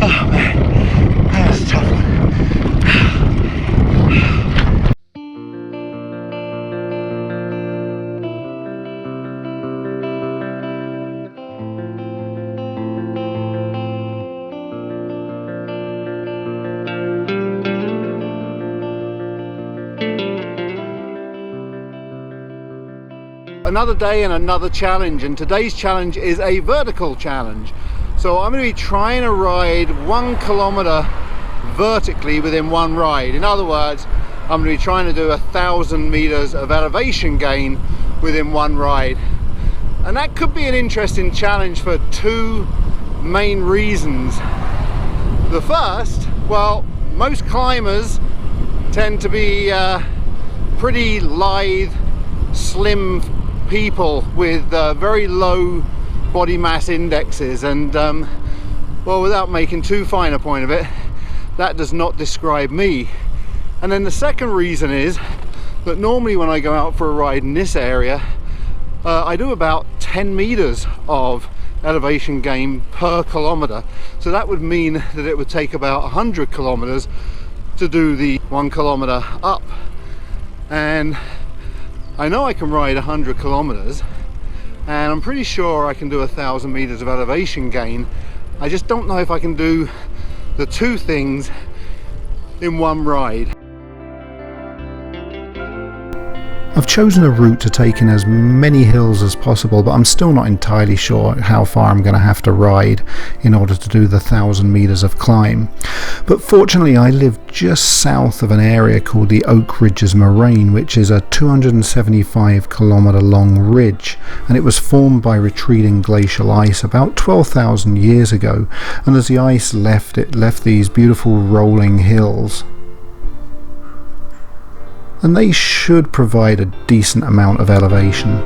Oh man, that's a tough one. Another day and another challenge, and today's challenge is a vertical challenge. So I'm going to be trying to ride 1 kilometer vertically within one ride. In other words, I'm going to be trying to do 1,000 meters of elevation gain within one ride. And that could be an interesting challenge for two main reasons. The first, well, most climbers tend to be pretty lithe, slim people with very low body mass indexes, and well, without making too fine a point of it, that does not describe me. And then the second reason is that normally when I go out for a ride in this area, I do about 10 meters of elevation gain per kilometer. So that would mean that it would take about 100 kilometers to do the 1 kilometer up. And I know I can ride 100 kilometers, and I'm pretty sure I can do 1,000 meters of elevation gain. I just don't know if I can do the two things in one ride. I've chosen a route to take in as many hills as possible, but I'm still not entirely sure how far I'm going to have to ride in order to do the 1,000 meters of climb. But fortunately I live just south of an area called the Oak Ridges Moraine, which is a 275 kilometer long ridge, and it was formed by retreating glacial ice about 12,000 years ago, and as the ice left, it left these beautiful rolling hills. And they should provide a decent amount of elevation.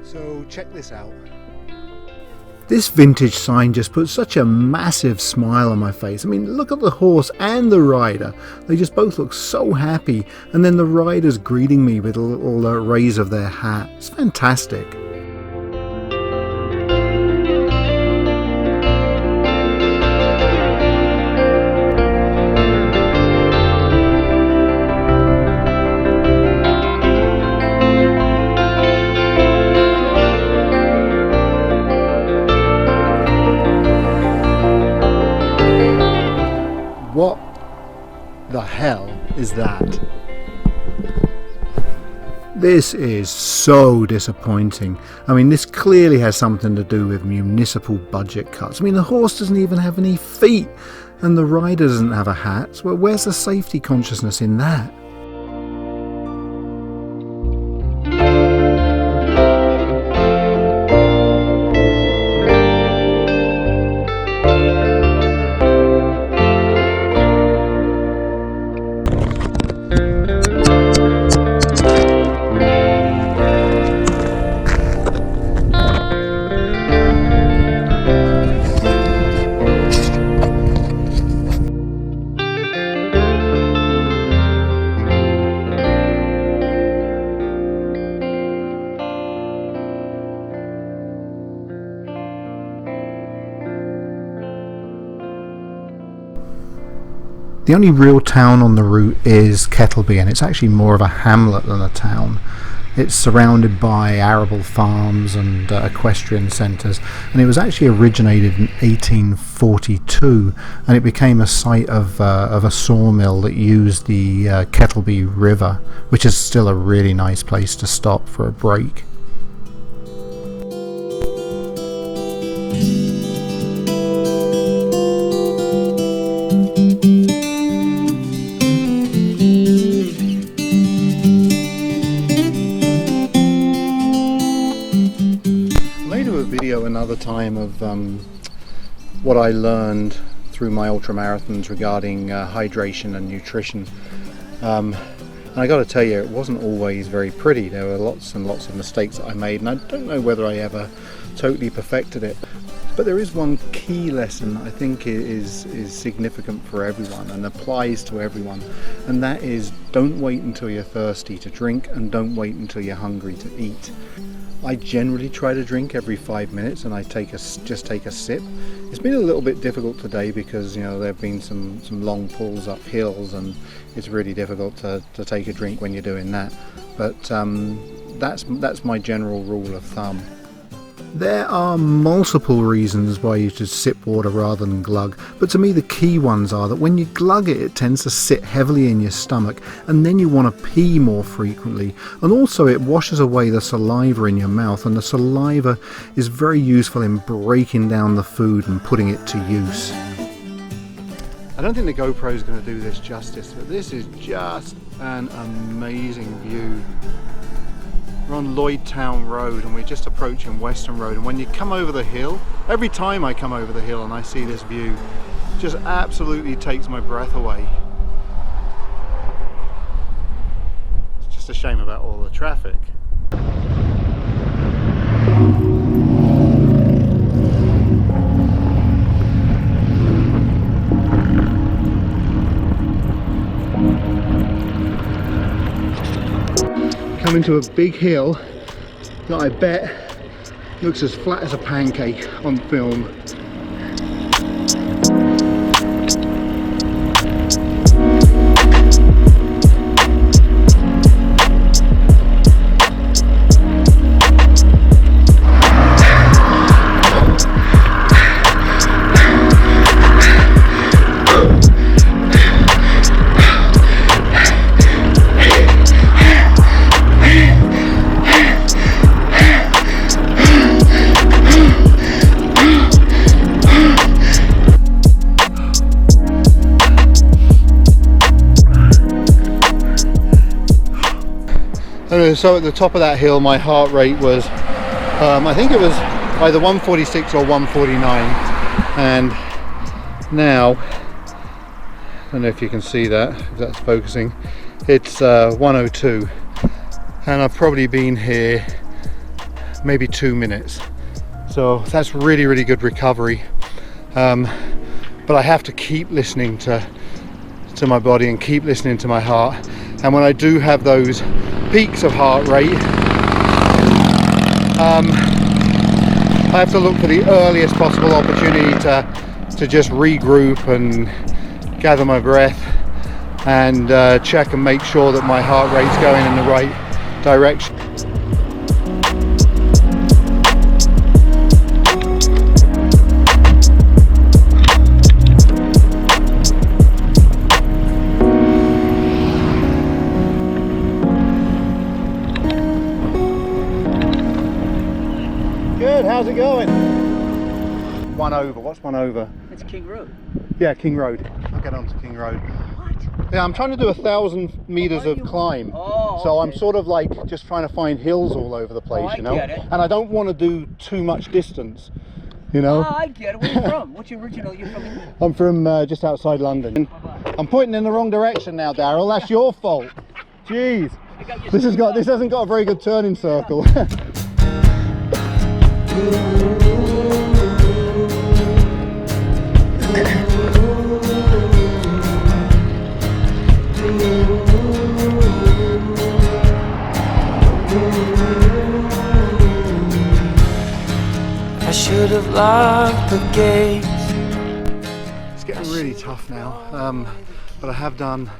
So check this out. This vintage sign just puts such a massive smile on my face. I mean, look at the horse and the rider. They just both look so happy. And then the rider's greeting me with a little raise of their hat. It's fantastic. What the hell is that? This is so disappointing. I mean, this clearly has something to do with municipal budget cuts. I mean, the horse doesn't even have any feet, and the rider doesn't have a hat. Well, where's the safety consciousness in that? The only real town on the route is Kettleby, and it's actually more of a hamlet than a town. It's surrounded by arable farms and equestrian centres, and it was actually originated in 1842, and it became a site of a sawmill that used the Kettleby River, which is still a really nice place to stop for a break. Another time of what I learned through my ultramarathons regarding hydration and nutrition, and I got to tell you, it wasn't always very pretty. There were lots and lots of mistakes that I made, and I don't know whether I ever totally perfected it. But there is one key lesson I think is significant for everyone and applies to everyone, and that is don't wait until you're thirsty to drink, and don't wait until you're hungry to eat. I generally try to drink every 5 minutes, and I just take a sip. It's been a little bit difficult today because, you know, there have been some long pulls up hills, and it's really difficult to take a drink when you're doing that. But that's my general rule of thumb. There are multiple reasons why you should sip water rather than glug, but to me the key ones are that when you glug it, it tends to sit heavily in your stomach, and then you want to pee more frequently, and also it washes away the saliva in your mouth, and the saliva is very useful in breaking down the food and putting it to use. I don't think the GoPro is going to do this justice, but this is just an amazing view. We're on Lloydtown Road and we're just approaching Western Road, and when you come over the hill, every time I come over the hill and I see this view, it just absolutely takes my breath away. It's just a shame about all the traffic. Coming to a big hill that I bet looks as flat as a pancake on film. So at the top of that hill my heart rate was, I think it was either 146 or 149, and now, I don't know if you can see that, if that's focusing, it's 102, and I've probably been here maybe 2 minutes, so that's really good recovery. But I have to keep listening to my body and keep listening to my heart, and when I do have those peaks of heart rate, I have to look for the earliest possible opportunity to just regroup and gather my breath and check and make sure that my heart rate's going in the right direction. How's it going? One over. What's one over? It's King Road. Yeah, King Road. I'll get onto King Road. What? Yeah, I'm trying to do 1,000 meters of climb. Oh, so okay. I'm sort of like just trying to find hills all over the place, you know? I get it. And I don't want to do too much distance, you know? Oh, I get it. Where are you from? What's your original? You're from England? I'm from just outside London. I'm pointing in the wrong direction now, Daryl. That's your fault. Jeez. This hasn't got a very good turning circle. I should have locked the gates. It's getting really tough now, but I have done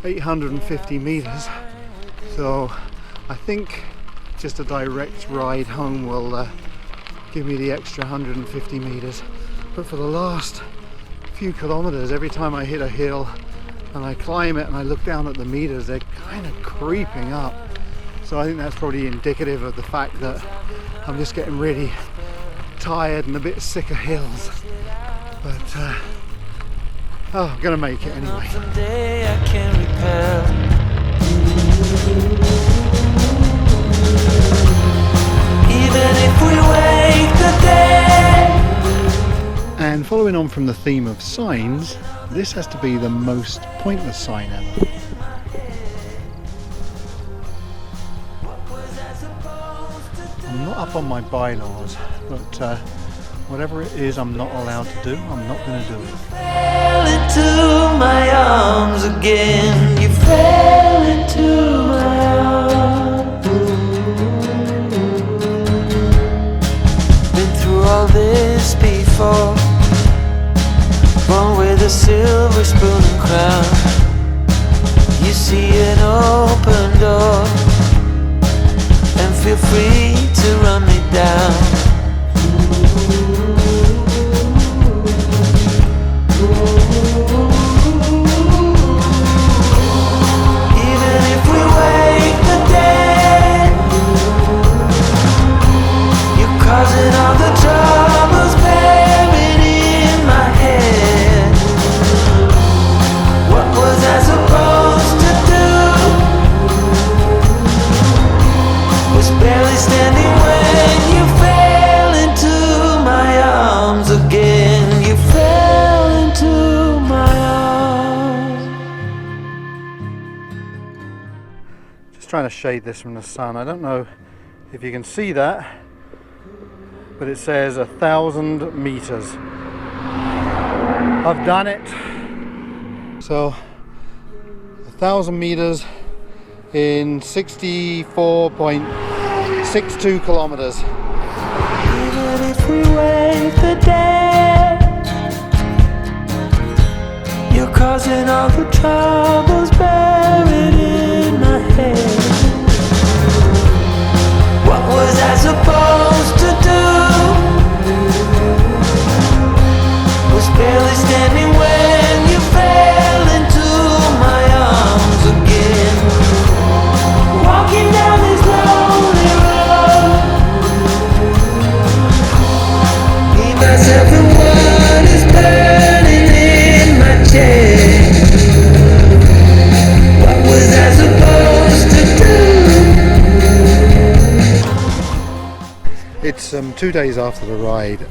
850 meters, so I think just a direct ride home will give me the extra 150 meters. But for the last few kilometers, every time I hit a hill and I climb it and I look down at the meters, they're kind of creeping up. So I think that's probably indicative of the fact that I'm just getting really tired and a bit sick of hills. But I'm gonna make it anyway. Someday I can repel. Even if we wait the day. And following on from the theme of signs, this has to be the most pointless sign ever. I'm not up on my bylaws, but Whatever it is I'm not allowed to do, I'm not going to do it. Fell into my arms again. You fell into my arms. Been through all this before. One with a silver spoon and crown. You see an open door and feel free to run me down. Causing all the troubles buried in my head. What was I supposed to do? Was barely standing when you fell into my arms again. You fell into my arms. Just trying to shade this from the sun. I don't know if you can see that, but it says 1,000 meters. I've done it. So 1,000 meters in 64.62 kilometers. Even if we wait the day, you're causing all the troubles buried in my head. What was I supposed to do? Was barely standing when you fell into my arms again. Walking down this lonely road, me, myself and what is burning in my chest. What was I supposed to do? It's 2 days after the ride.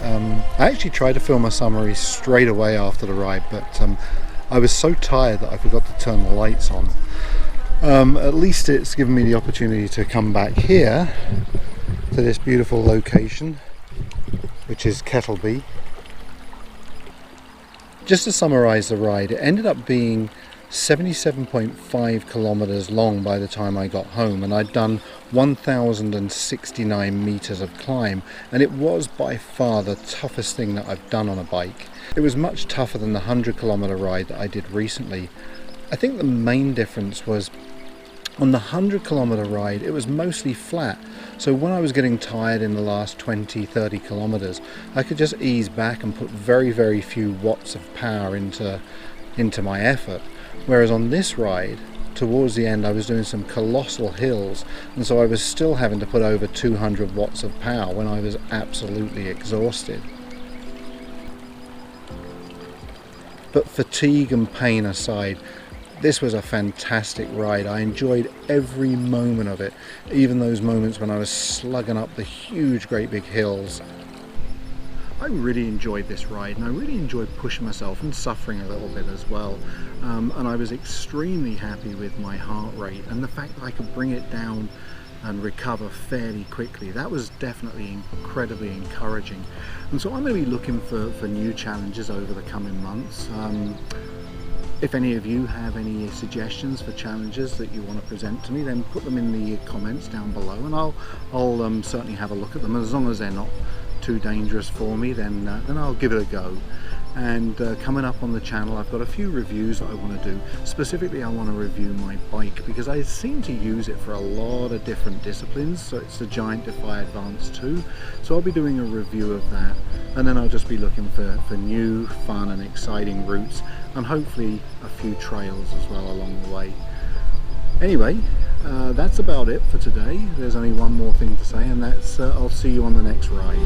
I actually tried to film a summary straight away after the ride, but I was so tired that I forgot to turn the lights on. At least it's given me the opportunity to come back here to this beautiful location, which is Kettleby. Just to summarize the ride, it ended up being 77.5 kilometers long by the time I got home, and I'd done 1,069 meters of climb, and it was by far the toughest thing that I've done on a bike. It was much tougher than the 100-kilometer ride that I did recently. I think the main difference was on the 100-kilometer ride it was mostly flat, so when I was getting tired in the last 20-30 kilometers I could just ease back and put very, very few watts of power into my effort. Whereas on this ride, towards the end, I was doing some colossal hills, and so I was still having to put over 200 watts of power when I was absolutely exhausted. But fatigue and pain aside, this was a fantastic ride. I enjoyed every moment of it, even those moments when I was slugging up the huge, great big hills. I really enjoyed this ride, and I really enjoyed pushing myself and suffering a little bit as well. And I was extremely happy with my heart rate and the fact that I could bring it down and recover fairly quickly. That was definitely incredibly encouraging. And so I'm going to be looking for new challenges over the coming months. If any of you have any suggestions for challenges that you want to present to me, then put them in the comments down below, and I'll certainly have a look at them. As long as they're not too dangerous for me, then I'll give it a go. And coming up on the channel, I've got a few reviews that I want to do. Specifically, I want to review my bike because I seem to use it for a lot of different disciplines. So it's the Giant Defy Advance 2, so I'll be doing a review of that, and then I'll just be looking for new, fun and exciting routes, and hopefully a few trails as well along the way. Anyway, that's about it for today. There's only one more thing to say, and that's I'll see you on the next ride.